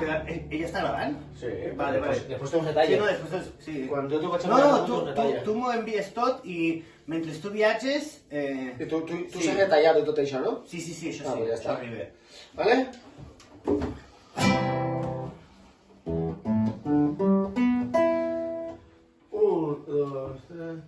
Ella està gravant? Sí. Vale. Després tu ens detalles. Sí, no, després... Sí. Quan jo t'ho vaig No, enviar, no, tu ens detalles. tu m'ho envies tot i mentre tu viatges... I tu sí. saps detallar-ho tot això, no? Sí, això Ah, sí, pues ja això està. arriba. Vale? Un, dos, tres...